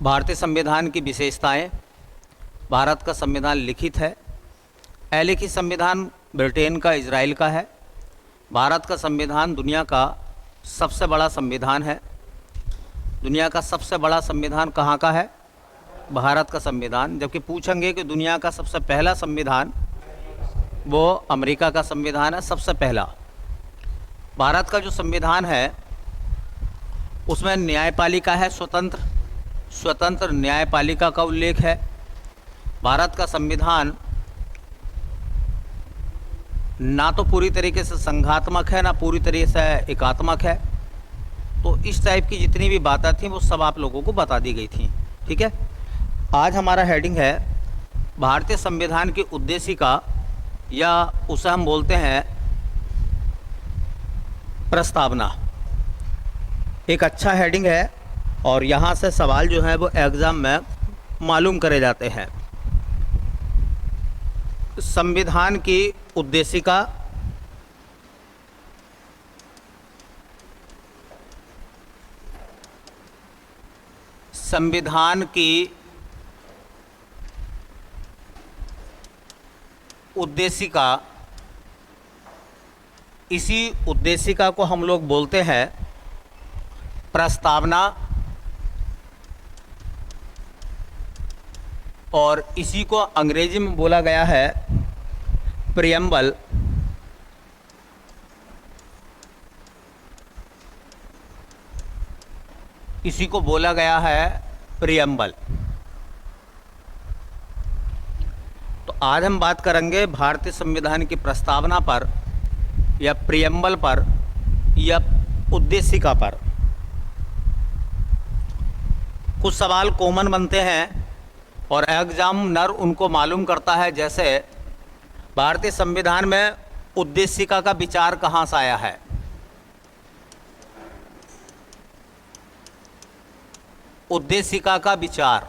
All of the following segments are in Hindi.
भारतीय संविधान की विशेषताएं। भारत का संविधान लिखित है। अलिखित संविधान ब्रिटेन का, इजराइल का है। भारत का संविधान दुनिया का सबसे बड़ा संविधान है। दुनिया का सबसे बड़ा संविधान कहाँ का है? भारत का संविधान। जबकि पूछेंगे कि दुनिया का सबसे पहला संविधान, वो अमेरिका का संविधान है, सबसे पहला। भारत का जो संविधान है उसमें न्यायपालिका है स्वतंत्र न्यायपालिका का उल्लेख है। भारत का संविधान ना तो पूरी तरीके से संघात्मक है, ना पूरी तरीके से एकात्मक है। तो इस टाइप की जितनी भी बातें थी वो सब आप लोगों को बता दी गई थी। ठीक है, आज हमारा हेडिंग है भारतीय संविधान की उद्देशिका, या उसे हम बोलते हैं प्रस्तावना। एक अच्छा हेडिंग है और यहाँ से सवाल जो है वो एग्ज़ाम में मालूम करे जाते हैं। संविधान की उद्देशिका, संविधान की उद्देशिका, इसी उद्देशिका को हम लोग बोलते हैं प्रस्तावना, और इसी को अंग्रेजी में बोला गया है प्रियम्बल। इसी को बोला गया है प्रियम्बल। तो आज हम बात करेंगे भारतीय संविधान की प्रस्तावना पर, या प्रियम्बल पर, या उद्देशिका पर। कुछ सवाल कॉमन बनते हैं और एग्जामिनर उनको मालूम करता है। जैसे भारतीय संविधान में उद्देशिका का विचार कहाँ से आया है? उद्देशिका का विचार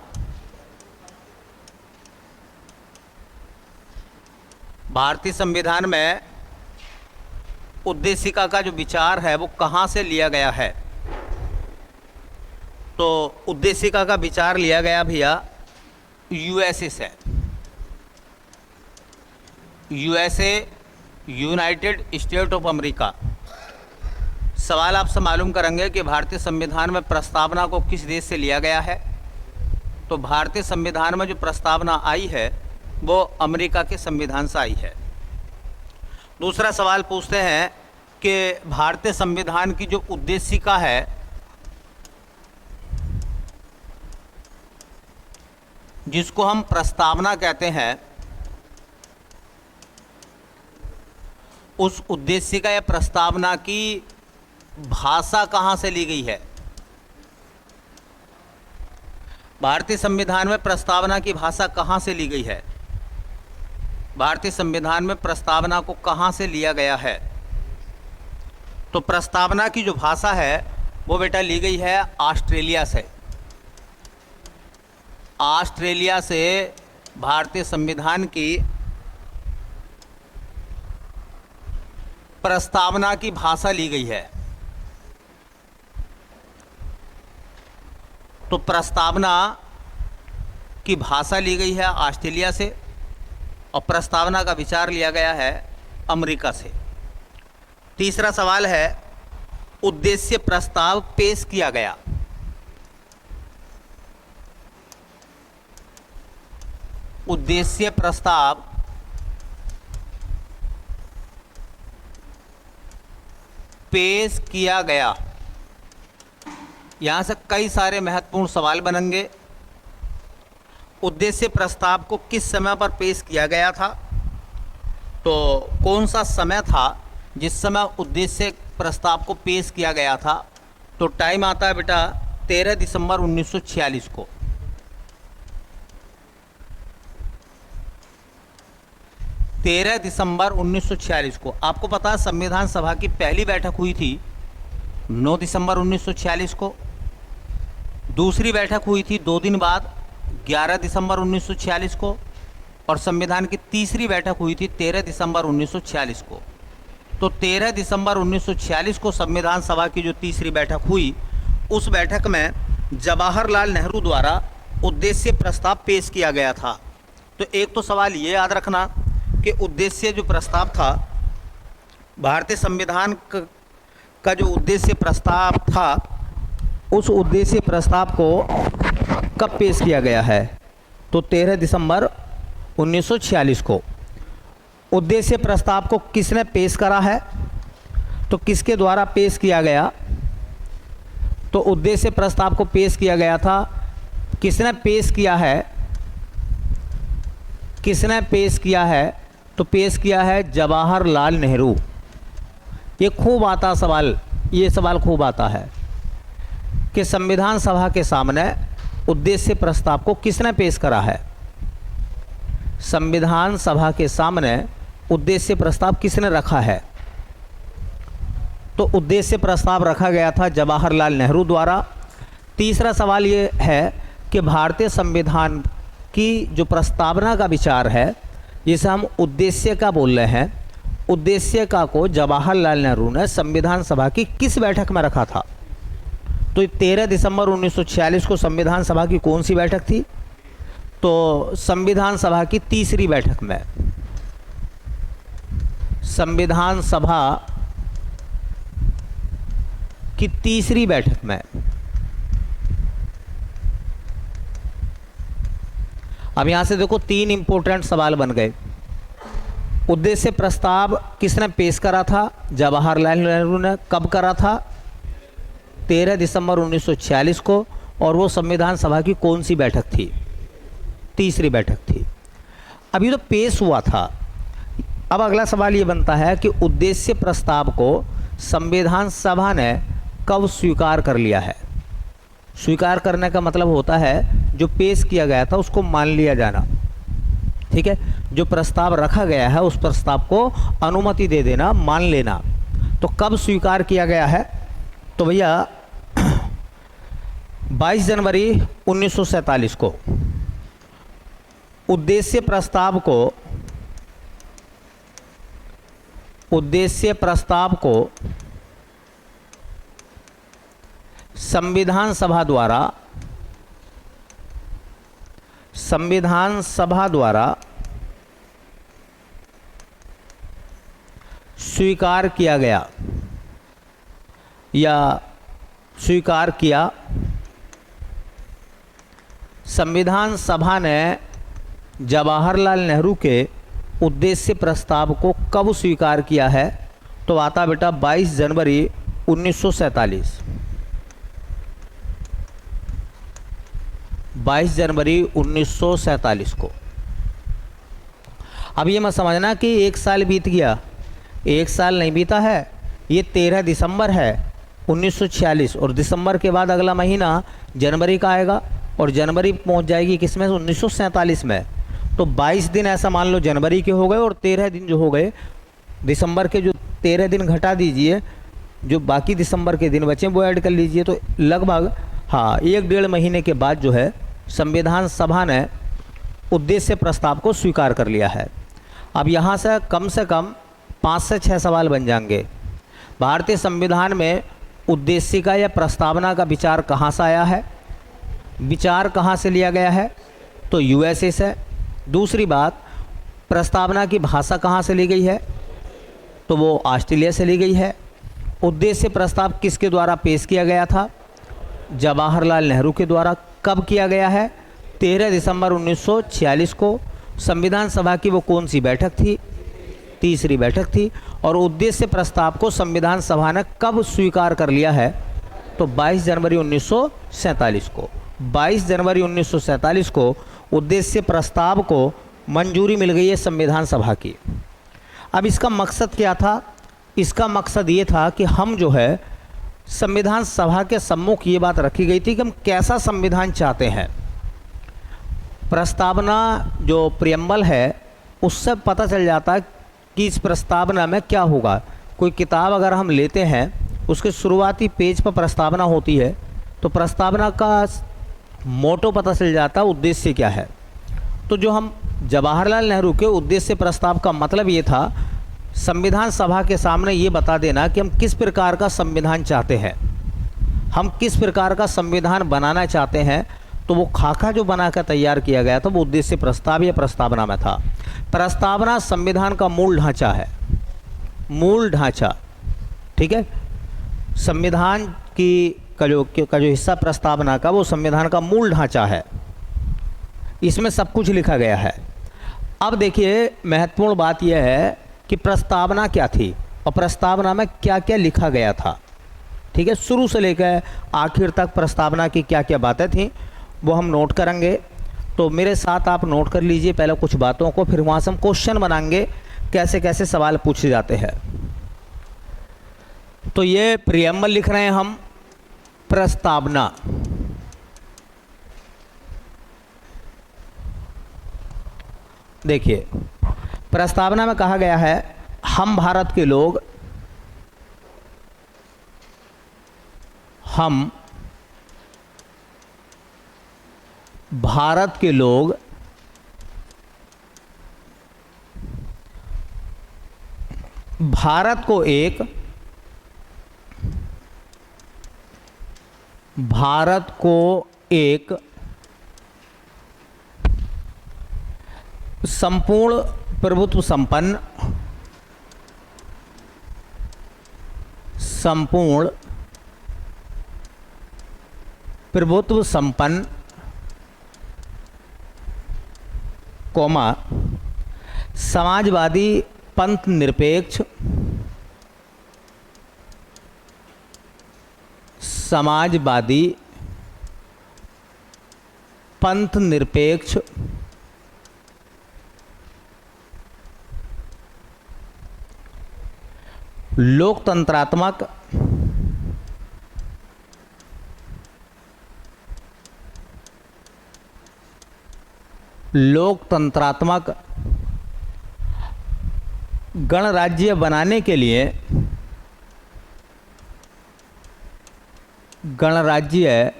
भारतीय संविधान में उद्देशिका का जो विचार है वो कहाँ से लिया गया है? तो उद्देशिका का विचार लिया गया भैया यूएसए से। USA, United state of America. सवाल आपसे मालूम करेंगे कि भारतीय संविधान में प्रस्तावना को किस देश से लिया गया है? तो भारतीय संविधान में जो प्रस्तावना आई है वो अमेरिका के संविधान से आई है। दूसरा सवाल पूछते हैं कि भारतीय संविधान की जो उद्देशिका है, जिसको हम प्रस्तावना कहते हैं, उस उद्देशिका या प्रस्तावना की भाषा कहाँ से ली गई है? भारतीय संविधान में प्रस्तावना की भाषा कहाँ से ली गई है? भारतीय संविधान में प्रस्तावना को कहाँ से लिया गया है? तो प्रस्तावना की जो भाषा है वो बेटा ली गई है ऑस्ट्रेलिया से। ऑस्ट्रेलिया से भारतीय संविधान की प्रस्तावना की भाषा ली गई है। तो प्रस्तावना की भाषा ली गई है ऑस्ट्रेलिया से, और प्रस्तावना का विचार लिया गया है अमेरिका से। तीसरा सवाल है उद्देश्य प्रस्ताव पेश किया गया। उद्देश्य प्रस्ताव पेश किया गया। यहाँ से कई सारे महत्वपूर्ण सवाल बनेंगे। उद्देश्य प्रस्ताव को किस समय पर पेश किया गया था? तो कौन सा समय था जिस समय उद्देश्य प्रस्ताव को पेश किया गया था? तो टाइम आता है बेटा 13 दिसंबर 1946 को। 13 दिसंबर 1946 को। आपको पता है संविधान सभा की पहली बैठक हुई थी 9 दिसंबर 1946 को। दूसरी बैठक हुई थी 2 दिन बाद 11 दिसंबर 1946 को, और संविधान की तीसरी बैठक हुई थी 13 दिसंबर 1946 को। तो 13 दिसंबर 1946 को संविधान सभा की जो तीसरी बैठक हुई, उस बैठक में जवाहरलाल नेहरू द्वारा उद्देश्य प्रस्ताव पेश किया गया था। तो एक तो सवाल ये याद रखना कि उद्देश्य जो प्रस्ताव था, भारतीय संविधान का जो उद्देश्य प्रस्ताव था, उस उद्देश्य प्रस्ताव को कब पेश किया गया है? तो 13 दिसंबर 1946 को। उद्देश्य प्रस्ताव को किसने पेश करा है? तो किसके द्वारा पेश किया गया? तो उद्देश्य प्रस्ताव को पेश किया गया था, किसने पेश किया है? किसने पेश किया है? तो पेश किया है जवाहरलाल नेहरू। ये खूब आता सवाल, ये सवाल खूब आता है कि संविधान सभा के सामने उद्देश्य प्रस्ताव को किसने पेश करा है? संविधान सभा के सामने उद्देश्य प्रस्ताव किसने रखा है? तो उद्देश्य प्रस्ताव रखा गया था जवाहरलाल नेहरू द्वारा। तीसरा सवाल ये है कि भारतीय संविधान की जो प्रस्तावना का विचार है, जिसे हम उद्देश्य का बोल रहे हैं, उद्देश्य का को जवाहरलाल नेहरू ने संविधान सभा की किस बैठक में रखा था? तो 13 दिसंबर 1946 को संविधान सभा की कौन सी बैठक थी? तो संविधान सभा की तीसरी बैठक में। संविधान सभा की तीसरी बैठक में। अब यहां से देखो 3 इंपॉर्टेंट सवाल बन गए। उद्देश्य प्रस्ताव किसने पेश करा था? जवाहरलाल नेहरू ने। कब करा था? 13 दिसंबर 1946 को। और वो संविधान सभा की कौन सी बैठक थी? तीसरी बैठक थी। अभी तो पेश हुआ था। अब अगला सवाल ये बनता है कि उद्देश्य प्रस्ताव को संविधान सभा ने कब स्वीकार कर लिया है? स्वीकार करने का मतलब होता है जो पेश किया गया था उसको मान लिया जाना। ठीक है, जो प्रस्ताव रखा गया है उस प्रस्ताव को अनुमति दे देना, मान लेना। तो कब स्वीकार किया गया है? तो भैया 22 जनवरी 1947 को उद्देश्य प्रस्ताव को संविधान सभा द्वारा स्वीकार किया गया या स्वीकार किया। संविधान सभा ने जवाहरलाल नेहरू के उद्देश्य प्रस्ताव को कब स्वीकार किया है? तो आता बेटा 22 जनवरी 1947। 22 जनवरी 1947 को। अब ये मत समझना कि एक साल बीत गया, एक साल नहीं बीता है। ये 13 दिसंबर है 1946 और दिसंबर के बाद अगला महीना जनवरी का आएगा और जनवरी पहुंच जाएगी किसमें? 1947 में। तो 22 दिन ऐसा मान लो जनवरी के हो गए और 13 दिन जो हो गए दिसंबर के, जो 13 दिन घटा दीजिए, जो बाकी दिसंबर के दिन बचे वो ऐड कर लीजिए। तो लगभग हाँ 1-1.5 महीने के बाद जो है संविधान सभा ने उद्देश्य प्रस्ताव को स्वीकार कर लिया है। अब यहाँ से कम 5 से 6 सवाल बन जाएंगे। भारतीय संविधान में उद्देश्य का या प्रस्तावना का विचार कहाँ से आया है? विचार कहाँ से लिया गया है? तो यूएसए से। दूसरी बात, प्रस्तावना की भाषा कहाँ से ली गई है? तो वो ऑस्ट्रेलिया से ली गई है। उद्देश्य प्रस्ताव किसके द्वारा पेश किया गया था? जवाहरलाल नेहरू के द्वारा। कब किया गया है? 13 दिसंबर 1946 को। संविधान सभा की वो कौन सी बैठक थी? तीसरी बैठक थी। और उद्देश्य प्रस्ताव को संविधान सभा ने कब स्वीकार कर लिया है? तो 22 जनवरी 1947 को। 22 जनवरी 1947 को उद्देश्य प्रस्ताव को मंजूरी मिल गई है संविधान सभा की। अब इसका मकसद क्या था? इसका मकसद ये था कि हम जो है संविधान सभा के सम्मुख ये बात रखी गई थी कि हम कैसा संविधान चाहते हैं। प्रस्तावना जो प्रियम्बल है उससे पता चल जाता है कि इस प्रस्तावना में क्या होगा। कोई किताब अगर हम लेते हैं उसके शुरुआती पेज पर प्रस्तावना होती है तो प्रस्तावना का मोटो पता चल जाता है, उद्देश्य क्या है। तो जो हम जवाहरलाल नेहरू के उद्देश्य प्रस्ताव का मतलब ये था संविधान सभा के सामने ये बता देना कि हम किस प्रकार का संविधान चाहते हैं। हम किस प्रकार का संविधान बनाना चाहते हैं, तो वो खाका जो बनाकर तैयार किया गया था वो उद्देश्य प्रस्ताव या प्रस्तावना में था। प्रस्तावना संविधान का मूल ढांचा है, मूल ढांचा, ठीक है। संविधान की का जो हिस्सा प्रस्तावना का, वो संविधान का मूल ढांचा है, इसमें सब कुछ लिखा गया है। अब देखिए महत्वपूर्ण बात यह है कि प्रस्तावना क्या थी और प्रस्तावना में क्या क्या लिखा गया था, ठीक है। शुरू से लेकर आखिर तक प्रस्तावना की क्या क्या बातें थीं वो हम नोट करेंगे। तो मेरे साथ आप नोट कर लीजिए पहले कुछ बातों को, फिर वहाँ से हम क्वेश्चन बनाएंगे कैसे कैसे सवाल पूछे जाते हैं। तो ये प्रियम्बल लिख रहे हैं हम, प्रस्तावना। देखिए प्रस्तावना में कहा गया है, हम भारत के लोग, हम भारत के लोग भारत को एक संपूर्ण प्रभुत्व संपन्न, संपूर्ण प्रभुत्व संपन्न, कोमा समाजवादी पंथ निरपेक्ष, समाजवादी पंथ निरपेक्ष, लोकतंत्रात्मक, गणराज्य बनाने के लिए, गणराज्य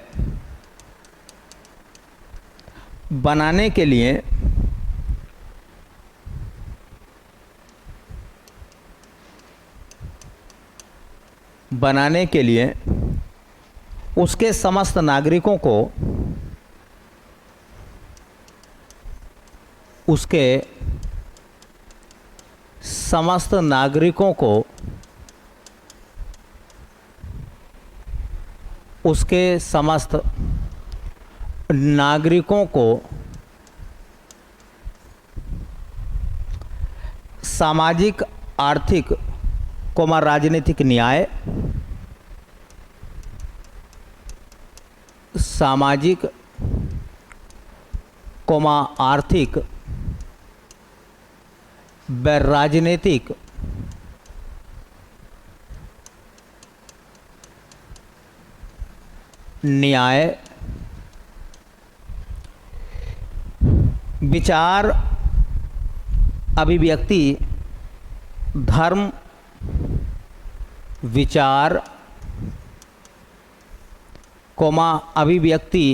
बनाने के लिए उसके समस्त नागरिकों को, उसके समस्त नागरिकों को, उसके समस्त नागरिकों को सामाजिक, आर्थिक, राजनीतिक न्याय, सामाजिक, आर्थिक व राजनीतिक न्याय, विचार, अभिव्यक्ति, धर्म, विचार, अभिव्यक्ति,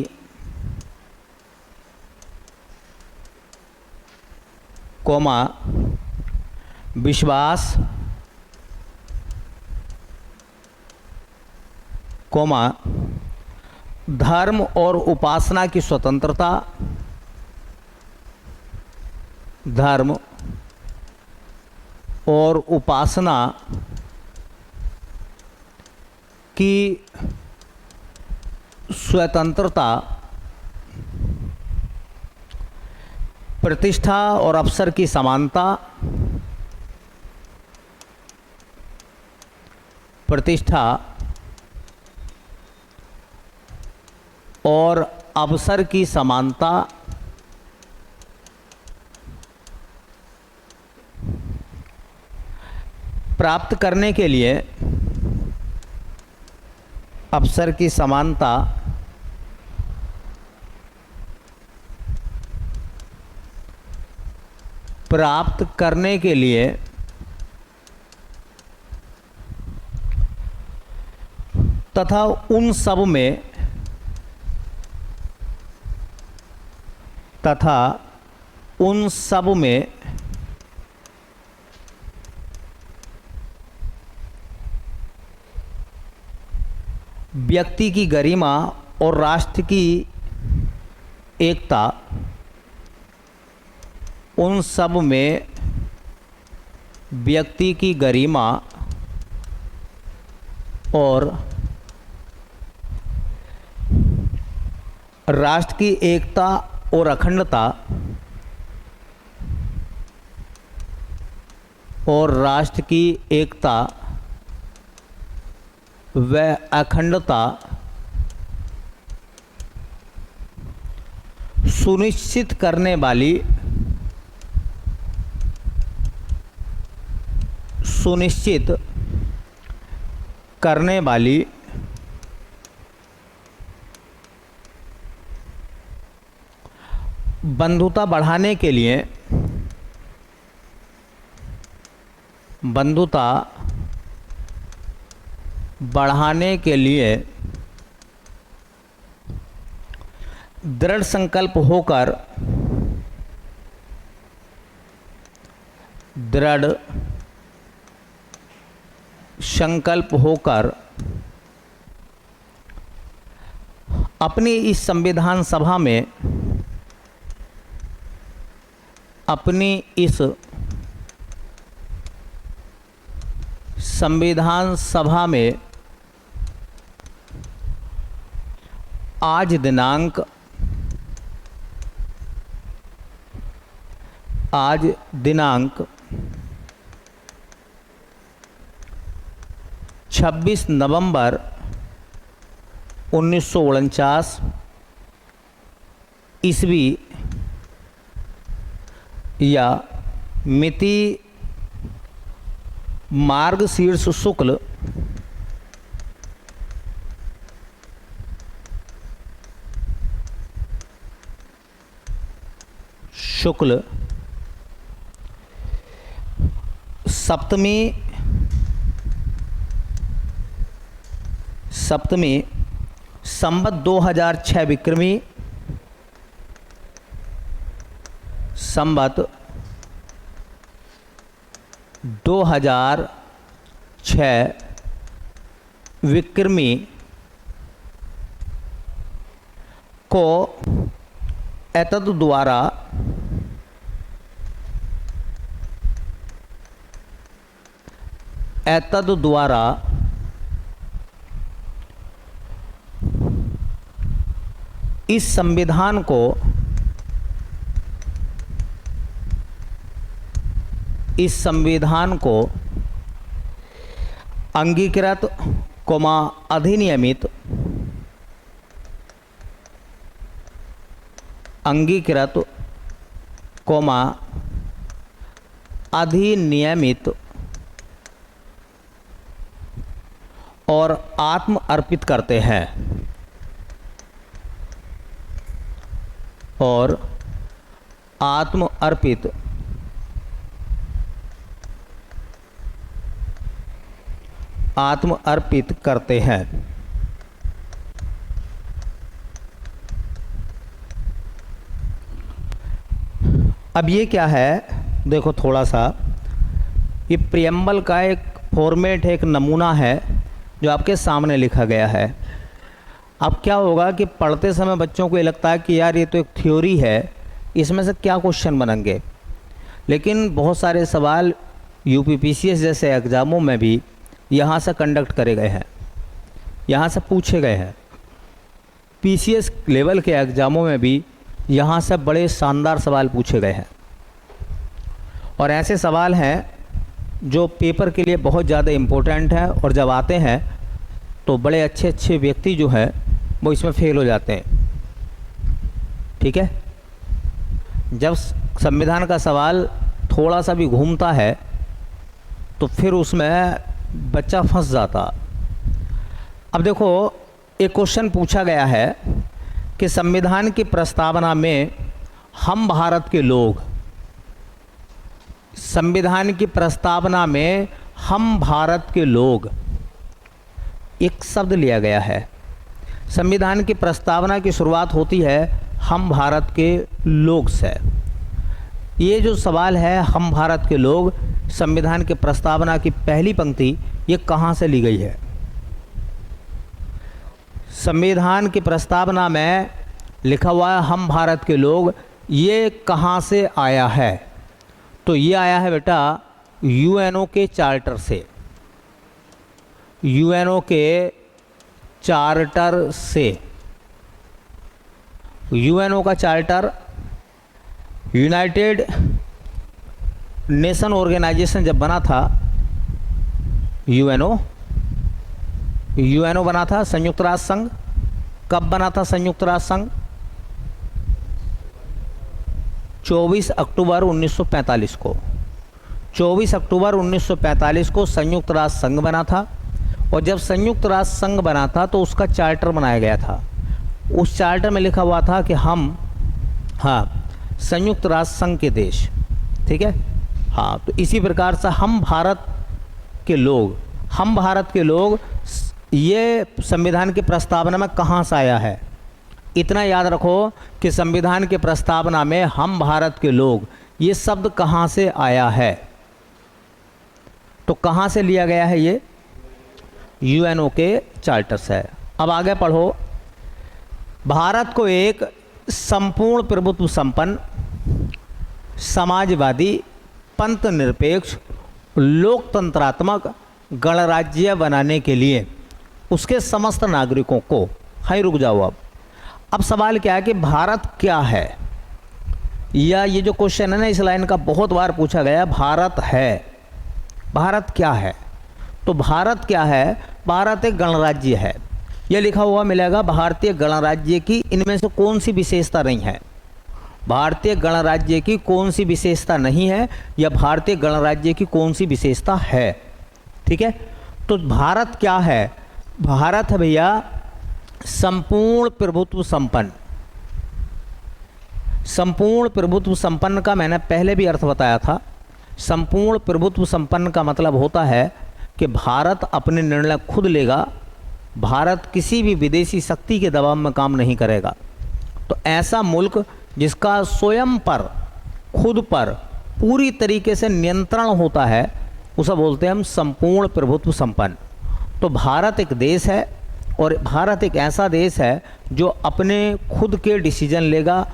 विश्वास, धर्म और उपासना की स्वतंत्रता, धर्म और उपासना की स्वतंत्रता, प्रतिष्ठा और अवसर की समानता, प्रतिष्ठा और अवसर की समानता, प्राप्त करने के लिए अवसर की समानता, प्राप्त करने के लिए तथा उन सब में, तथा उन सब में व्यक्ति की गरिमा और राष्ट्र की एकता, उन सब में व्यक्ति की गरिमा और राष्ट्र की एकता और अखंडता और राष्ट्र की एकता व अखंडता सुनिश्चित करने वाली बंधुता बढ़ाने के लिए दृढ़ संकल्प होकर अपनी इस संविधान सभा में आज दिनांक 26 नवंबर 1949 ईस्वी या मिति मार्गशीर्ष शुक्ल सप्तमी संवत 2006 विक्रमी संवत 2006 विक्रमी को एतद द्वारा इस संविधान को अंगीकृत अधिनियमित और आत्म अर्पित करते हैं अब ये क्या है, देखो थोड़ा सा, ये प्रियम्बल का एक फॉर्मेट है, एक नमूना है जो आपके सामने लिखा गया है। अब क्या होगा कि पढ़ते समय बच्चों को ये लगता है कि यार ये तो एक थ्योरी है, इसमें से क्या क्वेश्चन बनेंगे, लेकिन बहुत सारे सवाल यूपीपीसीएस जैसे एग्ज़ामों में भी यहाँ से कंडक्ट करे गए हैं, यहाँ से पूछे गए हैं। पीसीएस लेवल के एग्ज़ामों में भी यहाँ से बड़े शानदार सवाल पूछे गए हैं, और ऐसे सवाल हैं जो पेपर के लिए बहुत ज़्यादा इम्पोर्टेंट है, और जब आते हैं तो बड़े अच्छे अच्छे व्यक्ति जो हैं वो इसमें फेल हो जाते हैं। ठीक है, जब संविधान का सवाल थोड़ा सा भी घूमता है तो फिर उसमें बच्चा फंस जाता। अब देखो, एक क्वेश्चन पूछा गया है कि संविधान की प्रस्तावना में हम भारत के लोग, संविधान की प्रस्तावना में हम भारत के लोग एक शब्द लिया गया है। संविधान की प्रस्तावना की शुरुआत होती है हम भारत के लोग से। ये जो सवाल है हम भारत के लोग, संविधान की प्रस्तावना की पहली पंक्ति ये कहाँ से ली गई है? संविधान की प्रस्तावना में लिखा हुआ है हम भारत के लोग, ये कहाँ से आया है? तो ये आया है बेटा यूएनओ के चार्टर से, यूएनओ के चार्टर से। यूएनओ का चार्टर यूनाइटेड नेशन ऑर्गेनाइजेशन जब बना था, यूएनओ बना था संयुक्त राष्ट्र संघ। कब बना था संयुक्त राष्ट्र संघ? 24 अक्टूबर 1945 को। 24 अक्टूबर 1945 को संयुक्त राष्ट्र संघ बना था। और जब संयुक्त राष्ट्र संघ बना था तो उसका चार्टर बनाया गया था। उस चार्टर में लिखा हुआ था कि हम संयुक्त राष्ट्र संघ के देश, ठीक है। तो इसी प्रकार से हम भारत के लोग ये संविधान की प्रस्तावना में कहाँ से आया है? इतना याद रखो कि संविधान की प्रस्तावना में हम भारत के लोग ये शब्द कहाँ से आया है? तो कहाँ से लिया गया है? ये यूएनओ के चार्टर से। अब आगे पढ़ो। भारत को एक संपूर्ण प्रभुत्व संपन्न, समाजवादी, पंथ निरपेक्ष, लोकतंत्रात्मक गणराज्य बनाने के लिए उसके समस्त नागरिकों को, रुक जाओ। अब सवाल क्या है कि भारत क्या है? या ये जो क्वेश्चन है ना, इस लाइन का बहुत बार पूछा गया, भारत है, भारत क्या है? तो भारत क्या है? भारत एक गणराज्य है। यह लिखा हुआ मिलेगा भारतीय गणराज्य की इनमें से कौन सी विशेषता नहीं है? भारतीय गणराज्य की कौन सी विशेषता नहीं है या भारतीय गणराज्य की कौन सी विशेषता है? ठीक है। तो भारत क्या है? भारत है भैया संपूर्ण प्रभुत्व संपन्न। संपूर्ण प्रभुत्व संपन्न का मैंने पहले भी अर्थ बताया था। संपूर्ण प्रभुत्व संपन्न का मतलब होता है कि भारत अपने निर्णय खुद लेगा, भारत किसी भी विदेशी शक्ति के दबाव में काम नहीं करेगा। तो ऐसा मुल्क जिसका स्वयं पर, खुद पर पूरी तरीके से नियंत्रण होता है, उसे बोलते हैं हम संपूर्ण प्रभुत्व संपन्न। तो भारत एक देश है और भारत एक ऐसा देश है जो अपने खुद के डिसीजन लेगा।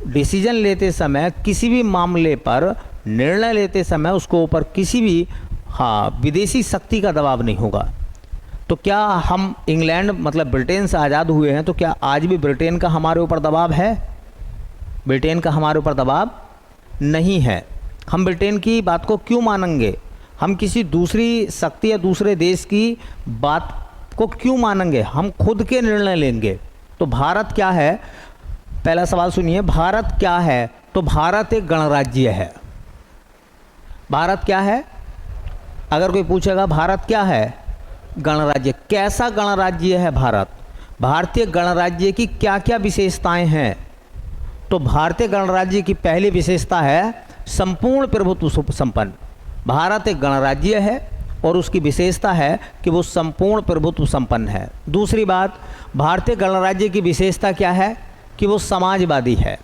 डिसीजन लेते समय, किसी भी मामले पर निर्णय लेते समय उसको ऊपर किसी भी विदेशी शक्ति का दबाव नहीं होगा। तो क्या हम इंग्लैंड मतलब ब्रिटेन से आज़ाद हुए हैं, तो क्या आज भी ब्रिटेन का हमारे ऊपर दबाव है? ब्रिटेन का हमारे ऊपर दबाव नहीं है। हम ब्रिटेन की बात को क्यों मानेंगे? हम किसी दूसरी शक्ति या दूसरे देश की बात को क्यों मानेंगे? हम खुद के निर्णय लेंगे। तो भारत क्या है? पहला सवाल सुनिए, भारत क्या है? तो भारत एक गणराज्य है। भारत क्या है? अगर कोई पूछेगा भारत क्या है? गणराज्य। कैसा गणराज्य है भारत? भारतीय गणराज्य की क्या क्या विशेषताएं हैं? तो भारतीय गणराज्य की पहली विशेषता है संपूर्ण प्रभुत्व संपन्न। भारत एक गणराज्य है और उसकी विशेषता है कि वो संपूर्ण प्रभुत्व संपन्न है। दूसरी बात, भारतीय गणराज्य की विशेषता क्या है? कि वो समाजवादी है।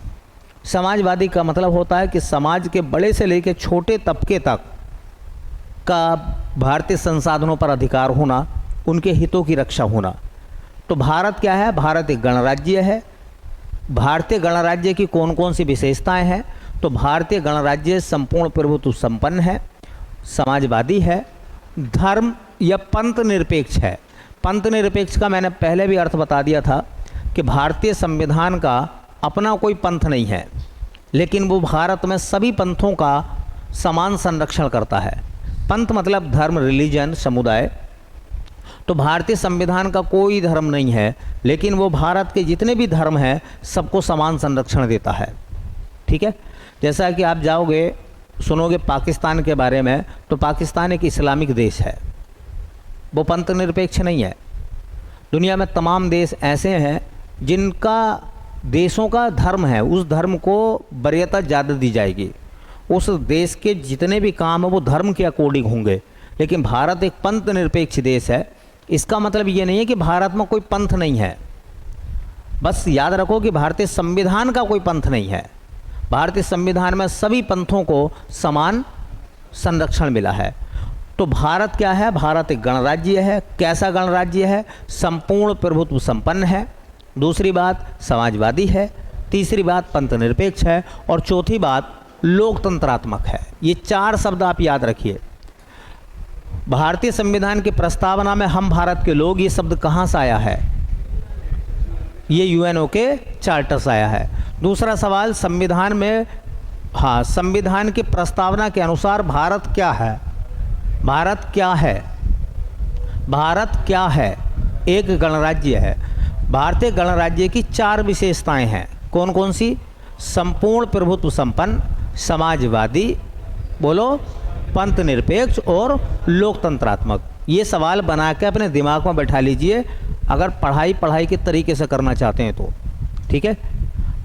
समाजवादी का मतलब होता है कि समाज के बड़े से लेकर छोटे तबके तक का भारतीय संसाधनों पर अधिकार होना, उनके हितों की रक्षा होना। तो भारत क्या है? भारत एक गणराज्य है। भारतीय गणराज्य की कौन कौन सी विशेषताएं हैं? तो भारतीय गणराज्य संपूर्ण प्रभुत्व संपन्न है, समाजवादी है, धर्म या पंथ निरपेक्ष है। पंथ निरपेक्ष का मैंने पहले भी अर्थ बता दिया था कि भारतीय संविधान का अपना कोई पंथ नहीं है, लेकिन वो भारत में सभी पंथों का समान संरक्षण करता है। पंथ मतलब धर्म, रिलीजन, समुदाय। तो भारतीय संविधान का कोई धर्म नहीं है, लेकिन वो भारत के जितने भी धर्म हैं सबको समान संरक्षण देता है। ठीक है। जैसा कि आप जाओगे, सुनोगे पाकिस्तान के बारे में, तो पाकिस्तान एक इस्लामिक देश है, वो पंथ निरपेक्ष नहीं है। दुनिया में तमाम देश ऐसे हैं जिनका देशों का धर्म है, उस धर्म को वरीयता ज़्यादा दी जाएगी। उस देश के जितने भी काम है वो धर्म के अकॉर्डिंग होंगे। लेकिन भारत एक पंथ निरपेक्ष देश है। इसका मतलब ये नहीं है कि भारत में कोई पंथ नहीं है। बस याद रखो कि भारतीय संविधान का कोई पंथ नहीं है। भारतीय संविधान में सभी पंथों को समान संरक्षण मिला है। तो भारत क्या है? भारत एक गणराज्य है। कैसा गणराज्य है? संपूर्ण प्रभुत्व संपन्न है। दूसरी बात समाजवादी है। तीसरी बात पंथ निरपेक्ष है। और चौथी बात लोकतंत्रात्मक है। ये 4 शब्द आप याद रखिए। भारतीय संविधान की प्रस्तावना में हम भारत के लोग, ये शब्द कहाँ से आया है? ये यूएनओ के चार्टर से आया है। दूसरा सवाल, संविधान में, हाँ, संविधान की प्रस्तावना के अनुसार भारत क्या है? भारत क्या है? भारत क्या है? एक गणराज्य है। भारतीय गणराज्य की 4 विशेषताएं हैं। कौन कौन सी? संपूर्ण प्रभुत्व संपन्न, समाजवादी, बोलो, पंथ निरपेक्ष और लोकतंत्रात्मक। ये सवाल बना के अपने दिमाग में बैठा लीजिए, अगर पढ़ाई के तरीके से करना चाहते हैं तो। ठीक है।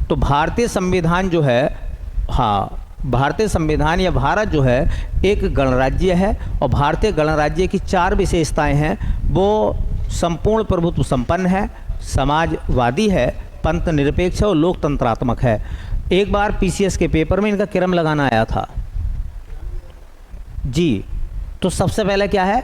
तो भारतीय संविधान जो है, हाँ, भारतीय संविधान या भारत जो है एक गणराज्य है और भारतीय गणराज्य की 4 विशेषताएं हैं। वो संपूर्ण प्रभुत्व संपन्न है, समाजवादी है, पंथ निरपेक्ष है और लोकतंत्रात्मक है। एक बार पीसीएस के पेपर में इनका क्रम लगाना आया था जी। तो सबसे पहले क्या है?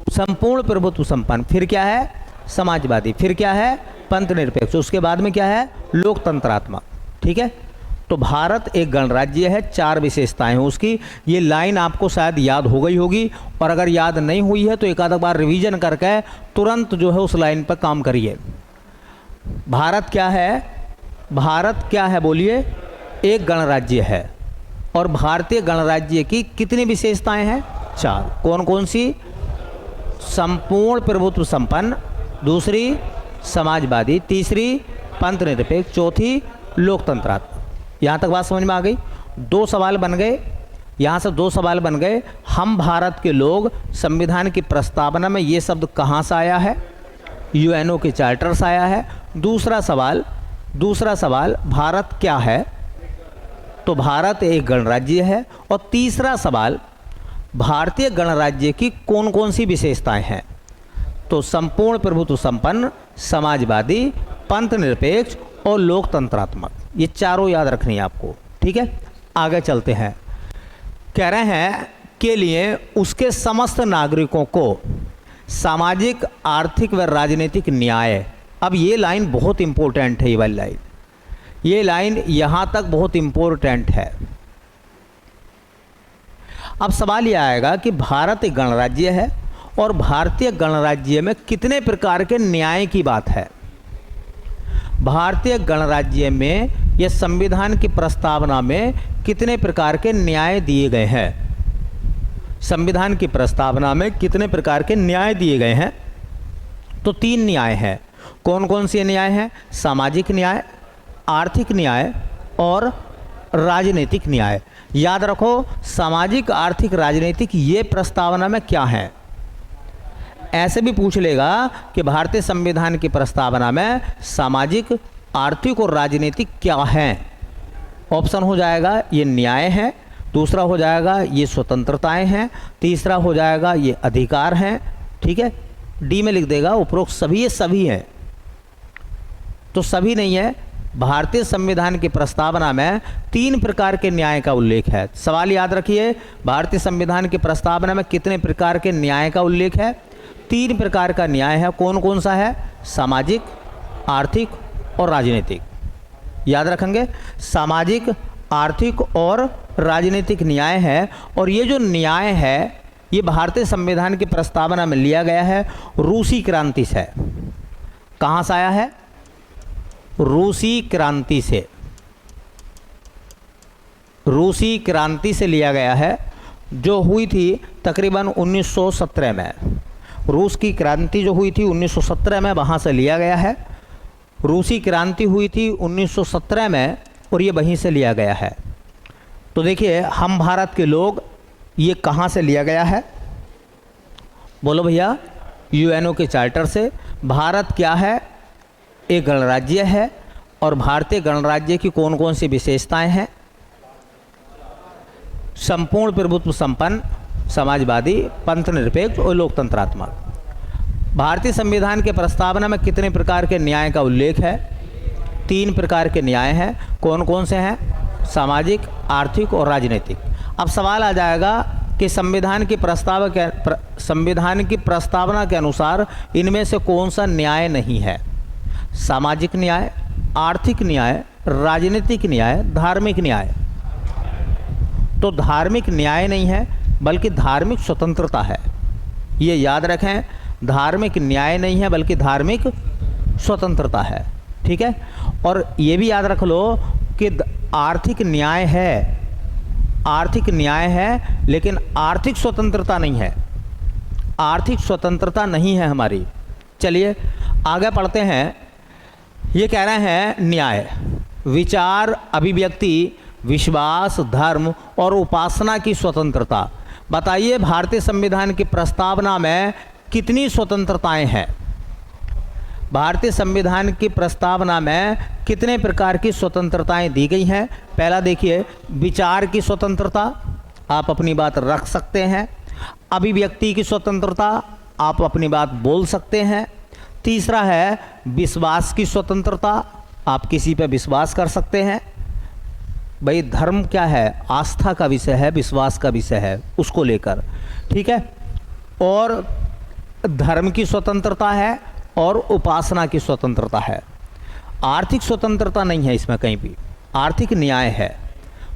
संपूर्ण प्रभुत्व संपन्न, फिर क्या है? समाजवादी, फिर क्या है? पंथ निरपेक्ष, उसके बाद में क्या है? लोकतंत्रात्मक। ठीक है। तो भारत एक गणराज्य है, 4 विशेषताएं हैं उसकी। ये लाइन आपको शायद याद हो गई होगी, और अगर याद नहीं हुई है तो एक आध बार रिवीजन करके तुरंत जो है उस लाइन पर काम करिए। भारत क्या है? भारत क्या है? बोलिए। एक गणराज्य है। और भारतीय गणराज्य की कितनी विशेषताएं हैं? 4। कौन कौन सी? संपूर्ण प्रभुत्व संपन्न, दूसरी समाजवादी, तीसरी पंथ निरपेक्ष, चौथी लोकतंत्रात्मक। यहाँ तक बात समझ में आ गई? 2 सवाल बन गए, यहाँ से 2 सवाल बन गए। हम भारत के लोग, संविधान की प्रस्तावना में ये शब्द कहाँ से आया है? यूएनओ के चार्टर से आया है। दूसरा सवाल भारत क्या है? तो भारत एक गणराज्य है। और तीसरा सवाल, भारतीय गणराज्य की कौन कौन सी विशेषताएं हैं? तो संपूर्ण प्रभुत्व संपन्न, समाजवादी, पंथ निरपेक्ष और लोकतंत्रात्मक। ये 4 याद रखनी है आपको। ठीक है। आगे चलते हैं। कह रहे हैं के लिए उसके समस्त नागरिकों को सामाजिक, आर्थिक व राजनीतिक न्याय। अब ये लाइन बहुत इंपॉर्टेंट है। ये वाली लाइन, ये लाइन यहाँ तक बहुत इंपॉर्टेंट है। अब सवाल यह आएगा कि भारत एक गणराज्य है और भारतीय गणराज्य में कितने प्रकार के न्याय की बात है? भारतीय गणराज्य में या संविधान की प्रस्तावना में कितने प्रकार के न्याय दिए गए हैं? संविधान की प्रस्तावना में कितने प्रकार के न्याय दिए गए हैं? तो 3 न्याय हैं। कौन कौन से न्याय हैं? सामाजिक न्याय, आर्थिक न्याय और राजनीतिक न्याय। याद रखो, सामाजिक, आर्थिक, राजनीतिक, ये प्रस्तावना में क्या है? ऐसे भी पूछ लेगा कि भारतीय संविधान की प्रस्तावना में सामाजिक, आर्थिक और राजनीतिक क्या हैं? ऑप्शन हो जाएगा ये न्याय है, दूसरा हो जाएगा ये स्वतंत्रताएं हैं, तीसरा हो जाएगा ये अधिकार हैं। ठीक है। डी में लिख देगा उपरोक्त सभी, ये सभी हैं। तो सभी नहीं है। भारतीय संविधान की प्रस्तावना में 3 प्रकार के न्याय का उल्लेख है। सवाल याद रखिए, भारतीय संविधान की प्रस्तावना में कितने प्रकार के न्याय का उल्लेख है? 3 प्रकार का न्याय है। कौन कौन सा है? सामाजिक, आर्थिक और राजनीतिक। याद रखेंगे, सामाजिक, आर्थिक और राजनीतिक न्याय है। और ये जो न्याय है ये भारतीय संविधान की प्रस्तावना में लिया गया है रूसी क्रांति से। कहाँ से आया है? रूसी क्रांति से। रूसी क्रांति से लिया गया है, जो हुई थी तकरीबन 1917 में। रूस की क्रांति जो हुई थी 1917 में, वहाँ से लिया गया है। रूसी क्रांति हुई थी 1917 में और ये वहीं से लिया गया है। तो देखिए, हम भारत के लोग, ये कहाँ से लिया गया है? बोलो भैया। यूएनओ के चार्टर से। भारत क्या है? एक गणराज्य है। और भारतीय गणराज्य की कौन कौन सी विशेषताएं हैं? संपूर्ण प्रभुत्व संपन्न, समाजवादी, पंथ निरपेक्ष और लोकतंत्रात्मक। भारतीय संविधान के प्रस्तावना में कितने प्रकार के न्याय का उल्लेख है? 3 प्रकार के न्याय हैं। कौन कौन से हैं? सामाजिक, आर्थिक और राजनीतिक। अब सवाल आ जाएगा कि संविधान की प्रस्तावना के अनुसार इनमें से कौन सा न्याय नहीं है? सामाजिक न्याय, आर्थिक न्याय, राजनीतिक न्याय, धार्मिक न्याय। तो धार्मिक न्याय नहीं है बल्कि धार्मिक स्वतंत्रता है। ये याद रखें, धार्मिक न्याय नहीं है बल्कि धार्मिक स्वतंत्रता है। ठीक है। और ये भी याद रख लो कि आर्थिक न्याय है, आर्थिक न्याय है लेकिन आर्थिक स्वतंत्रता नहीं है, आर्थिक स्वतंत्रता नहीं है हमारी। चलिए आगे पढ़ते हैं। ये कह रहे हैं न्याय, विचार, अभिव्यक्ति, विश्वास, धर्म और उपासना की स्वतंत्रता। बताइए भारतीय संविधान की प्रस्तावना में कितनी स्वतंत्रताएं हैं? भारतीय संविधान की प्रस्तावना में कितने प्रकार की स्वतंत्रताएं दी गई हैं? पहला देखिए, विचार की स्वतंत्रता, आप अपनी बात रख सकते हैं। अभिव्यक्ति की स्वतंत्रता, आप अपनी बात बोल सकते हैं। तीसरा है विश्वास की स्वतंत्रता, आप किसी पे विश्वास कर सकते हैं। भाई धर्म क्या है? आस्था का विषय है, विश्वास का विषय है, उसको लेकर। ठीक है। और धर्म की स्वतंत्रता है और उपासना की स्वतंत्रता है। आर्थिक स्वतंत्रता नहीं है इसमें कहीं भी, आर्थिक न्याय है।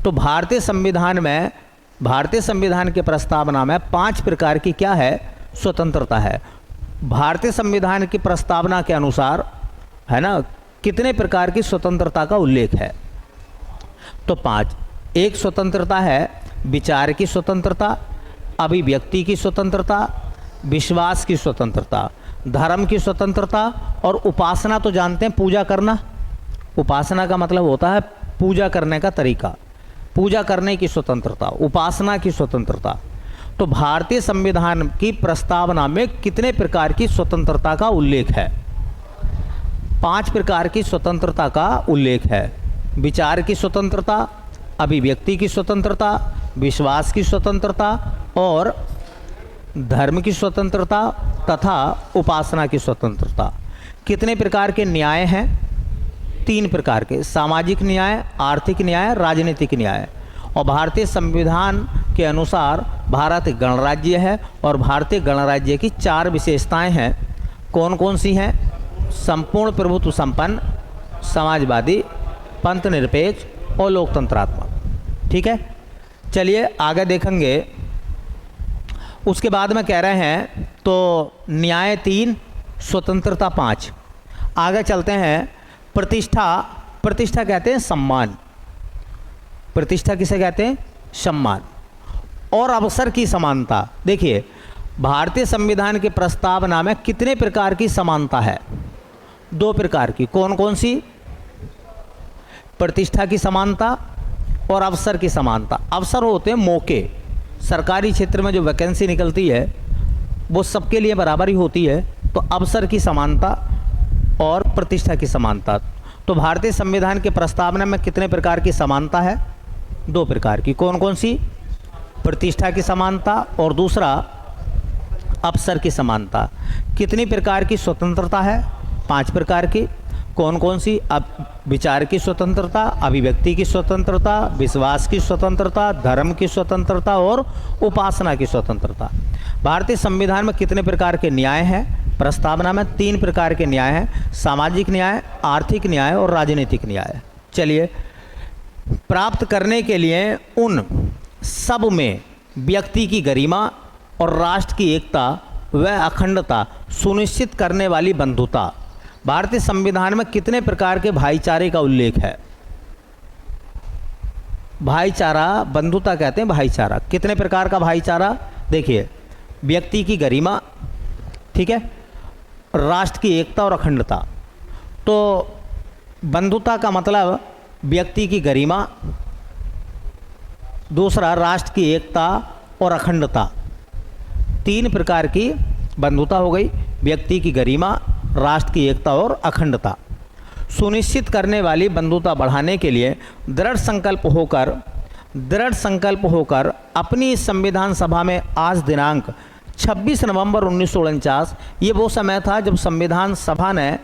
तो भारतीय संविधान में, भारतीय संविधान की प्रस्तावना में 5 प्रकार की क्या है? स्वतंत्रता है। भारतीय संविधान की प्रस्तावना के अनुसार, है ना, कितने प्रकार की स्वतंत्रता का उल्लेख है? तो 5। एक स्वतंत्रता है विचार की स्वतंत्रता, अभिव्यक्ति की स्वतंत्रता, विश्वास की स्वतंत्रता, धर्म की स्वतंत्रता और उपासना। तो जानते हैं पूजा करना, उपासना का मतलब होता है पूजा करने का तरीका, पूजा करने की स्वतंत्रता, उपासना की स्वतंत्रता। तो भारतीय संविधान की प्रस्तावना में कितने प्रकार की स्वतंत्रता का उल्लेख है? 5 प्रकार की स्वतंत्रता का उल्लेख है। विचार की स्वतंत्रता, अभिव्यक्ति की स्वतंत्रता, विश्वास की स्वतंत्रता और धर्म की स्वतंत्रता तथा उपासना की स्वतंत्रता। कितने प्रकार के न्याय हैं? 3 प्रकार के, सामाजिक न्याय, आर्थिक न्याय, राजनीतिक न्याय। और भारतीय संविधान के अनुसार भारत गणराज्य है और भारतीय गणराज्य की 4 विशेषताएं हैं। कौन कौन सी हैं? संपूर्ण प्रभुत्व संपन्न, समाजवादी, पंथ निरपेक्ष और लोकतंत्रात्मक। ठीक है। चलिए आगे देखेंगे। उसके बाद में कह रहे हैं तो न्याय 3, स्वतंत्रता 5। आगे चलते हैं। प्रतिष्ठा, प्रतिष्ठा कहते हैं सम्मान, प्रतिष्ठा किसे कहते हैं? सम्मान। और अवसर की समानता। देखिए भारतीय संविधान की प्रस्तावना में कितने प्रकार की समानता है? 2 प्रकार की। कौन कौन सी? प्रतिष्ठा की समानता और अवसर की समानता। अवसर होते हैं मौके, सरकारी क्षेत्र में जो वैकेंसी निकलती है वो सबके लिए बराबर ही होती है। तो अवसर की समानता और प्रतिष्ठा की समानता। तो भारतीय संविधान के प्रस्तावना में कितने प्रकार की समानता है? 2 प्रकार की। कौन कौन सी? प्रतिष्ठा की समानता और दूसरा अवसर की समानता। कितनी प्रकार की स्वतंत्रता है? 5 प्रकार की। कौन कौन सी? अब विचार की स्वतंत्रता, अभिव्यक्ति की स्वतंत्रता, विश्वास की स्वतंत्रता, धर्म की स्वतंत्रता और उपासना की स्वतंत्रता। भारतीय संविधान में कितने प्रकार के न्याय हैं? प्रस्तावना में 3 प्रकार के न्याय हैं, सामाजिक न्याय, आर्थिक न्याय और राजनीतिक न्याय। चलिए, प्राप्त करने के लिए उन सब में व्यक्ति की गरिमा और राष्ट्र की एकता व अखंडता सुनिश्चित करने वाली बंधुता। भारतीय संविधान में कितने प्रकार के भाईचारे का उल्लेख है? भाईचारा, बंधुता कहते हैं भाईचारा। कितने प्रकार का भाईचारा? देखिए, व्यक्ति की गरिमा, ठीक है, राष्ट्र की एकता और अखंडता। तो बंधुता का मतलब व्यक्ति की गरिमा, दूसरा राष्ट्र की एकता और अखंडता। 3 प्रकार की बंधुता हो गई, व्यक्ति की गरिमा, राष्ट्र की एकता और अखंडता सुनिश्चित करने वाली बंधुता बढ़ाने के लिए दृढ़ संकल्प होकर अपनी संविधान सभा में आज दिनांक 26 नवंबर 1949, ये वो समय था जब संविधान सभा ने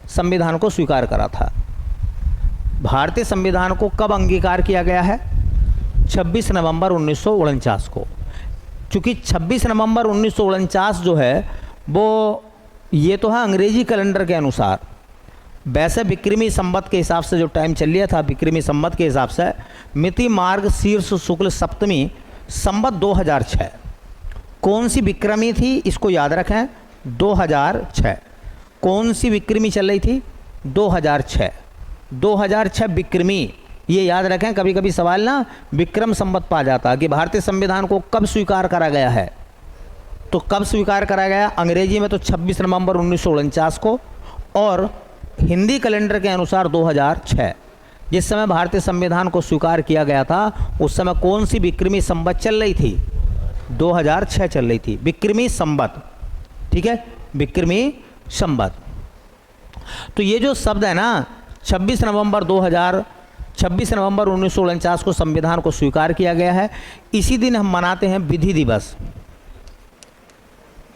संविधान को स्वीकार करा था। भारतीय संविधान को कब अंगीकार किया गया है? 26 नवंबर 1949 को। चूँकि 26 नवंबर 1949 जो है वो ये तो है अंग्रेजी कैलेंडर के अनुसार, वैसे विक्रमी संवत के हिसाब से जो टाइम चल लिया था विक्रमी संवत के हिसाब से मिति मार्ग शीर्ष शुक्ल सप्तमी संवत 2006। कौन सी विक्रमी थी इसको याद रखें, 2006। कौन सी विक्रमी चल रही थी, 2006। 2006 विक्रमी, ये याद रखें। कभी कभी सवाल ना विक्रम संवत पा जाता कि भारतीय संविधान को कब स्वीकार करा गया है, तो कब स्वीकार करा गया, अंग्रेजी में तो 26 नवंबर 1949 को, और हिंदी कैलेंडर के अनुसार 2006। जिस समय भारतीय संविधान को स्वीकार किया गया था उस समय कौन सी विक्रमी संवत चल रही थी, 2006 चल रही थी, विक्रमी संवत। ठीक है, विक्रमी संवत। तो ये जो शब्द है ना 26 नवंबर 1949 को संविधान को स्वीकार किया गया है। इसी दिन हम मनाते हैं विधि दिवस,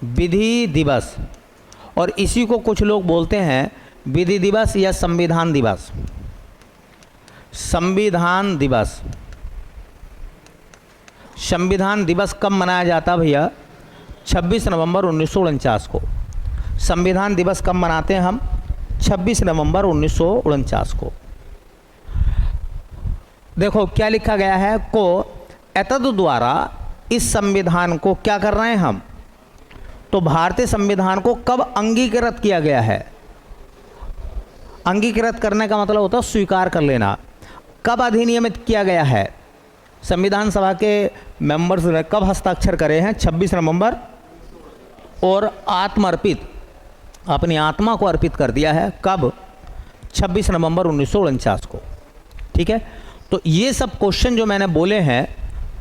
विधि दिवस। और इसी को कुछ लोग बोलते हैं विधि दिवस या संविधान दिवस। संविधान दिवस, संविधान दिवस कब मनाया जाता भैया, 26 नवंबर 1949 को। संविधान दिवस कब मनाते हैं हम, 26 नवंबर 1949 को। देखो क्या लिखा गया है, को एतद द्वारा इस संविधान को क्या कर रहे हैं हम, तो भारतीय संविधान को कब अंगीकृत किया गया है। अंगीकृत करने का मतलब होता है स्वीकार कर लेना। कब अधिनियमित किया गया है, संविधान सभा के मेंबर्स ने कब हस्ताक्षर करे हैं, 26 नवंबर, और आत्मर्पित, अपनी आत्मा को अर्पित कर दिया है कब, 26 नवंबर 1949 को। ठीक है, तो ये सब क्वेश्चन जो मैंने बोले हैं,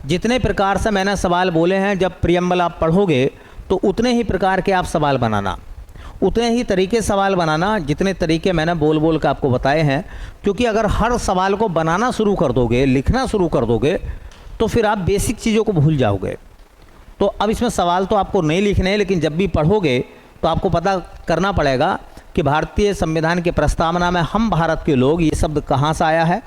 जितने प्रकार से मैंने सवाल बोले हैं, जब प्रियम्बल आप पढ़ोगे तो उतने ही प्रकार के आप सवाल बनाना, उतने ही तरीके सवाल बनाना जितने तरीके मैंने बोल बोल कर आपको बताए हैं। क्योंकि अगर हर सवाल को बनाना शुरू कर दोगे, लिखना शुरू कर दोगे, तो फिर आप बेसिक चीज़ों को भूल जाओगे। तो अब इसमें सवाल तो आपको नहीं लिखने हैं, लेकिन जब भी पढ़ोगे तो आपको पता करना पड़ेगा कि भारतीय संविधान की प्रस्तावना में हम भारत के लोग, ये शब्द कहाँ से आया है,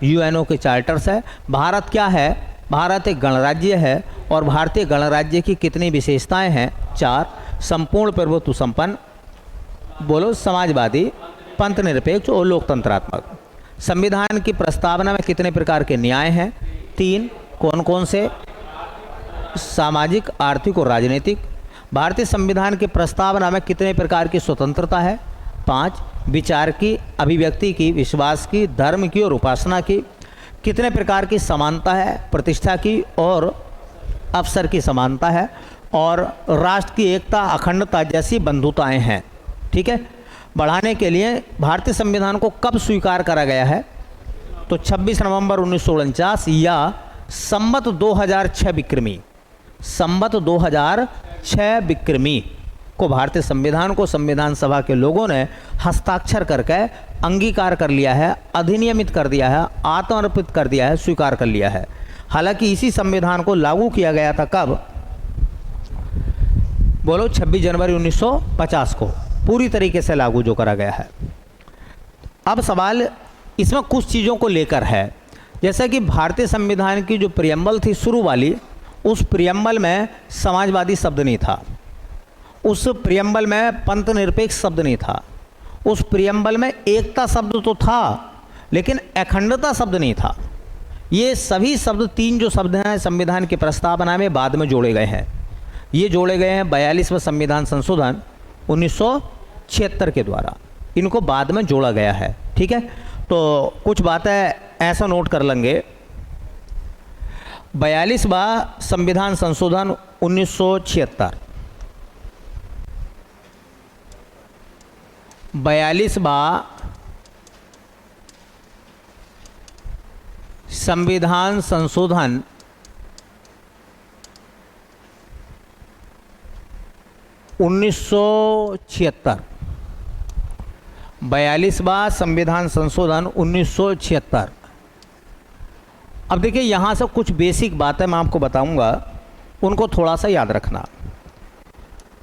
यूएनओ के चार्टर से। भारत क्या है, भारत एक गणराज्य है, और भारतीय गणराज्य की कितनी विशेषताएं हैं, 4। संपूर्ण प्रभुत्व संपन्न, बोलो, समाजवादी, पंथ निरपेक्ष और लोकतंत्रात्मक। संविधान की प्रस्तावना में कितने प्रकार के न्याय हैं, 3। कौन कौन से, सामाजिक, आर्थिक और राजनीतिक। भारतीय संविधान की प्रस्तावना में कितने प्रकार की स्वतंत्रता है, 5। विचार की, अभिव्यक्ति की, विश्वास की, धर्म की और उपासना की। कितने प्रकार की समानता है, प्रतिष्ठा की और अवसर की समानता है, और राष्ट्र की एकता, अखंडता जैसी बंधुताएं हैं। ठीक है, बढ़ाने के लिए भारतीय संविधान को कब स्वीकार करा गया है, तो 26 नवंबर 1949 या संवत 2006 विक्रमी, संवत 2006 विक्रमी को भारतीय संविधान को संविधान सभा के लोगों ने हस्ताक्षर करके अंगीकार कर लिया है, अधिनियमित कर दिया है, आत्मर्पित कर दिया है, स्वीकार कर लिया है। हालांकि इसी संविधान को लागू किया गया था कब, बोलो, 26 जनवरी 1950 को, पूरी तरीके से लागू जो करा गया है। अब सवाल इसमें कुछ चीज़ों को लेकर है, जैसा कि भारतीय संविधान की जो प्रियम्बल थी शुरू वाली, उस प्रियम्बल में समाजवादी शब्द नहीं था, उस प्रियम्बल में पंथ निरपेक्ष शब्द नहीं था, उस प्रियम्बल में एकता शब्द तो था लेकिन अखंडता शब्द नहीं था। ये सभी शब्द, 3 जो शब्द हैं संविधान की प्रस्तावना में बाद में जोड़े गए हैं। ये जोड़े गए हैं 42वें संविधान संशोधन 1976 के द्वारा, इनको बाद में जोड़ा गया है। ठीक है, तो कुछ बातें ऐसा नोट कर लेंगे। 42वां संविधान संशोधन 1976, 42वां संविधान संशोधन 1976, 42वां संविधान संशोधन 1976। अब देखिए, यहाँ से कुछ बेसिक बातें मैं आपको बताऊंगा, उनको थोड़ा सा याद रखना।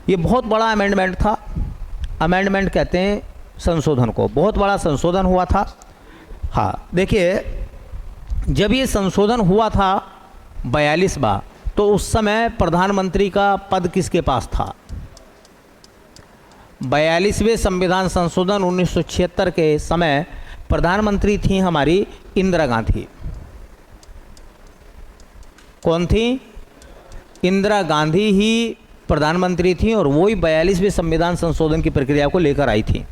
ये बहुत बड़ा अमेंडमेंट था, अमेंडमेंट कहते हैं संशोधन को, बहुत बड़ा संशोधन हुआ था। हाँ, देखिए, जब ये संशोधन हुआ था 42वां, तो उस समय प्रधानमंत्री का पद किसके पास था? 42वें संविधान संशोधन 1976 के समय प्रधानमंत्री थी हमारी इंदिरा गांधी। कौन थी? इंदिरा गांधी ही प्रधानमंत्री थी और वही 42वें संविधान संशोधन की प्रक्रिया को लेकर आई थी।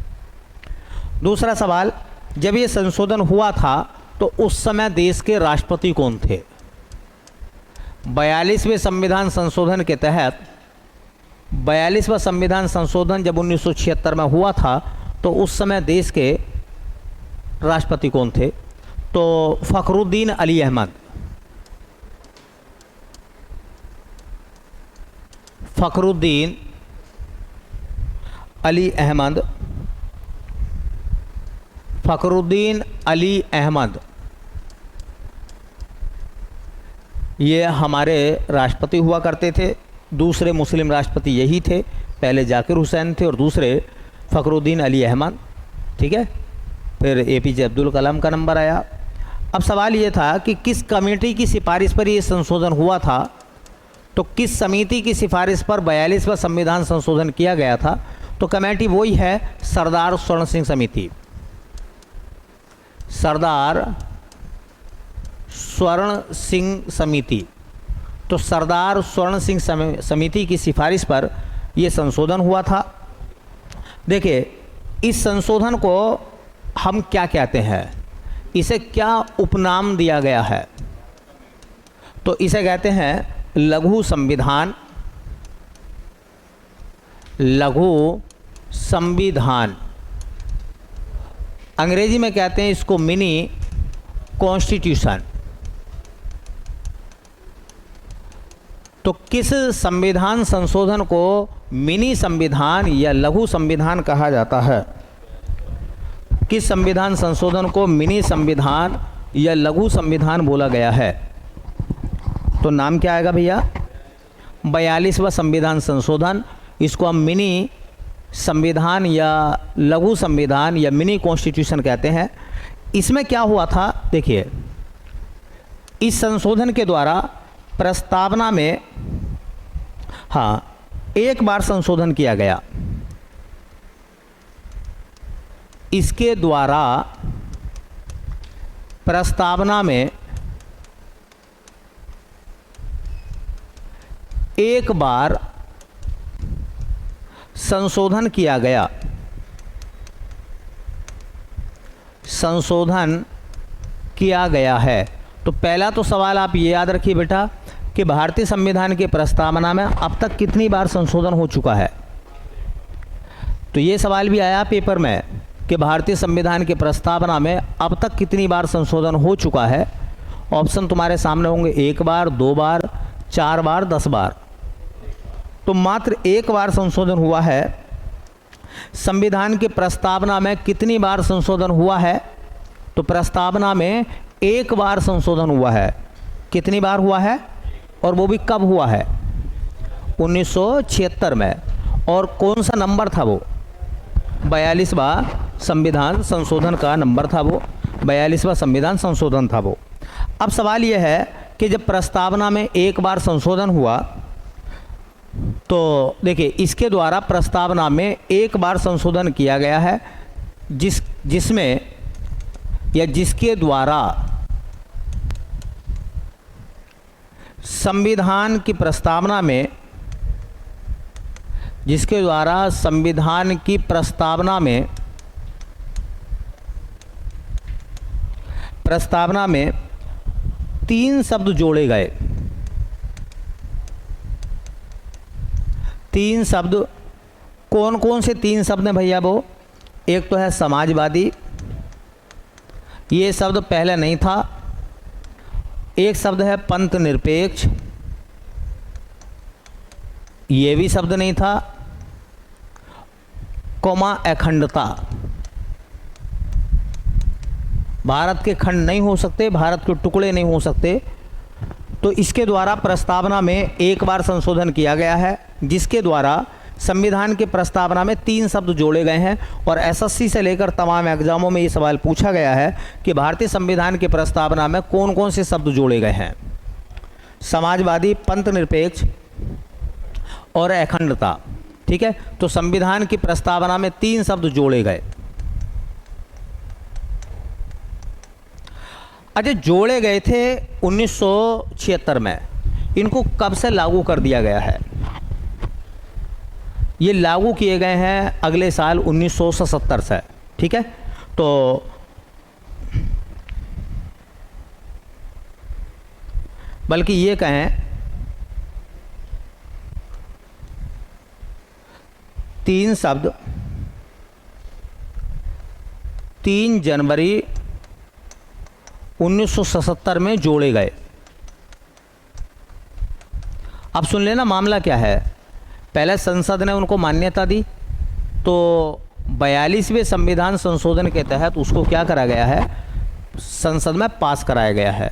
दूसरा सवाल, जब ये संशोधन हुआ था तो उस समय देश के राष्ट्रपति कौन थे? 42वें संविधान संशोधन के तहत 42वां संविधान संशोधन जब 1976 में हुआ था तो उस समय देश के राष्ट्रपति कौन थे? तो फखरुद्दीन अली अहमद। फखरुद्दीन अली अहमद। फखरुद्दीन अली अहमद ये हमारे राष्ट्रपति हुआ करते थे। दूसरे मुस्लिम राष्ट्रपति यही थे, पहले जाकिर हुसैन थे और दूसरे फखरुद्दीन अली अहमद। ठीक है, फिर APJ अब्दुल कलाम का नंबर आया। अब सवाल ये था कि किस कमेटी की सिफारिश पर ये संशोधन हुआ था? तो किस समिति की सिफारिश पर 42वां संविधान संशोधन किया गया था? तो कमेटी वही है सरदार स्वर्ण सिंह समिति। सरदार स्वर्ण सिंह समिति। तो सरदार स्वर्ण सिंह समिति की सिफारिश पर यह संशोधन हुआ था। देखिए, इस संशोधन को हम क्या कहते हैं, इसे क्या उपनाम दिया गया है? तो इसे कहते हैं लघु संविधान। लघु संविधान अंग्रेजी में कहते हैं इसको मिनी कॉन्स्टिट्यूशन। तो किस संविधान संशोधन को मिनी संविधान या लघु संविधान कहा जाता है? किस संविधान संशोधन को मिनी संविधान या लघु संविधान बोला गया है? तो नाम क्या आएगा भैया? 42वां संविधान संशोधन। इसको हम मिनी संविधान या लघु संविधान या मिनी कॉन्स्टिट्यूशन कहते हैं। इसमें क्या हुआ था, देखिए, इस संशोधन के द्वारा प्रस्तावना में एक बार संशोधन किया गया। इसके द्वारा प्रस्तावना में एक बार संशोधन किया गया। संशोधन किया गया है। तो पहला तो सवाल आप ये याद रखिए बेटा कि भारतीय संविधान के प्रस्तावना में अब तक कितनी बार संशोधन हो चुका है। तो ये सवाल भी आया पेपर में कि भारतीय संविधान के प्रस्तावना में अब तक कितनी बार संशोधन हो चुका है। ऑप्शन तुम्हारे सामने होंगे, 1 बार, 2 बार, 4 बार, 10 बार। तो मात्र 1 बार संशोधन हुआ है। संविधान की प्रस्तावना में कितनी बार संशोधन हुआ है? तो प्रस्तावना में 1 बार संशोधन हुआ है। कितनी बार हुआ है और वो भी कब हुआ है? 1976 में। और कौन सा नंबर था वो? 42वां संविधान संशोधन का नंबर था वो, 42वां संविधान संशोधन था वो। अब सवाल ये है कि जब प्रस्तावना में 1 बार संशोधन हुआ तो देखिए, इसके द्वारा प्रस्तावना में 1 बार संशोधन किया गया है, जिसमें या जिसके द्वारा संविधान की प्रस्तावना में, जिसके द्वारा संविधान की प्रस्तावना में 3 शब्द जोड़े गए। 3 शब्द कौन कौन से 3 शब्द हैं भैया? वो एक तो है समाजवादी, ये शब्द पहले नहीं था। एक शब्द है पंथ निरपेक्ष, ये भी शब्द नहीं था। कौमा अखंडता, भारत के खंड नहीं हो सकते, भारत के टुकड़े नहीं हो सकते। तो इसके द्वारा प्रस्तावना में 1 बार संशोधन किया गया है, जिसके द्वारा संविधान के प्रस्तावना में 3 शब्द जोड़े गए हैं। और SSC से लेकर तमाम एग्जामों में ये सवाल पूछा गया है कि भारतीय संविधान के प्रस्तावना में कौन कौन से शब्द जोड़े गए हैं। समाजवादी, पंथ निरपेक्ष और अखंडता। ठीक है, तो संविधान की प्रस्तावना में 3 शब्द जोड़े गए। अच्छा, जोड़े गए थे 1976 में। इनको कब से लागू कर दिया गया है? ये लागू किए गए हैं अगले साल 1977 से। ठीक है, तो बल्कि ये कहें 3 शब्द 3 जनवरी 1977 में जोड़े गए। अब सुन लेना मामला क्या है। पहले संसद ने उनको मान्यता दी, तो 42वें संविधान संशोधन के तहत उसको क्या करा गया है, संसद में पास कराया गया है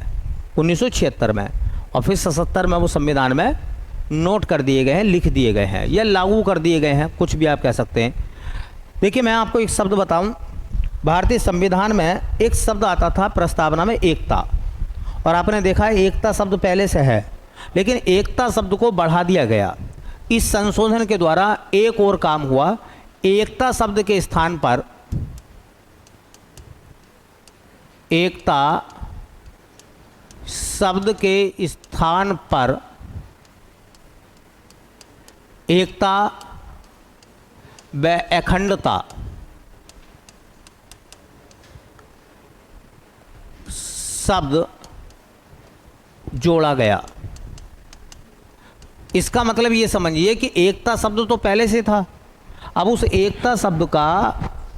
1976 में, और फिर 77 में वो संविधान में नोट कर दिए गए हैं, लिख दिए गए हैं, या लागू कर दिए गए हैं, कुछ भी आप कह सकते हैं। देखिए, मैं आपको एक शब्द बताऊं। भारतीय संविधान में एक शब्द आता था प्रस्तावना में, एकता, और आपने देखा है एकता शब्द पहले से है, लेकिन एकता शब्द को बढ़ा दिया गया। इस संशोधन के द्वारा एक और काम हुआ, एकता शब्द के स्थान पर एकता शब्द के स्थान पर एकता व अखंडता शब्द जोड़ा गया। इसका मतलब ये समझिए कि एकता शब्द तो पहले से था, अब उस एकता शब्द का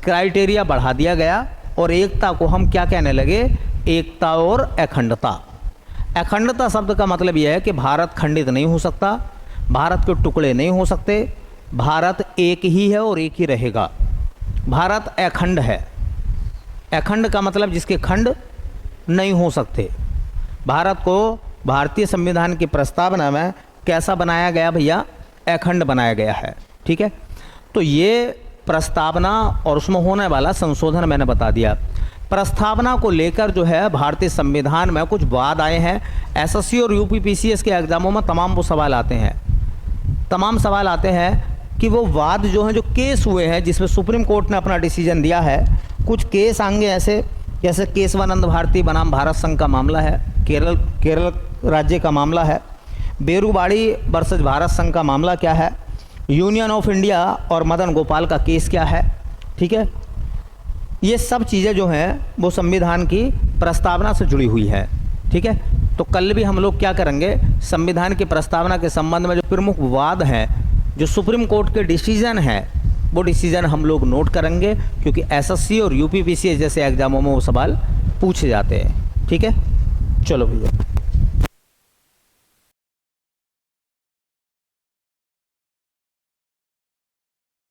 क्राइटेरिया बढ़ा दिया गया, और एकता को हम क्या कहने लगे, एकता और अखंडता। अखंडता शब्द का मतलब यह है कि भारत खंडित नहीं हो सकता, भारत के टुकड़े नहीं हो सकते, भारत एक ही है और एक ही रहेगा। भारत अखंड है। अखंड का मतलब जिसके खंड नहीं हो सकते। भारत को भारतीय संविधान की प्रस्तावना में कैसा बनाया गया भैया, अखंड बनाया गया है। ठीक है, तो ये प्रस्तावना और उसमें होने वाला संशोधन मैंने बता दिया। प्रस्तावना को लेकर जो है भारतीय संविधान में कुछ वाद आए हैं। एसएससी और यूपीपीसीएस के एग्जामों में तमाम वो सवाल आते हैं, तमाम सवाल आते हैं कि वो वाद जो हैं, जो केस हुए हैं जिसमें सुप्रीम कोर्ट ने अपना डिसीजन दिया है, कुछ केस आएंगे ऐसे, जैसे केशवानंद भारती बनाम भारत संघ का मामला है, केरल राज्य का मामला है, बेरुबाड़ी वर्सेस भारत संघ का मामला क्या है, यूनियन ऑफ इंडिया और मदन गोपाल का केस क्या है। ठीक है, ये सब चीज़ें जो हैं वो संविधान की प्रस्तावना से जुड़ी हुई है। ठीक है, तो कल भी हम लोग क्या करेंगे, संविधान की प्रस्तावना के संबंध में जो प्रमुख वाद हैं, जो सुप्रीम कोर्ट के डिसीजन है, वो डिसीजन हम लोग नोट करेंगे, क्योंकि एसएससी और यूपीपीसीएस जैसे एग्जामों में वो सवाल पूछे जाते हैं। ठीक है, चलो भैया।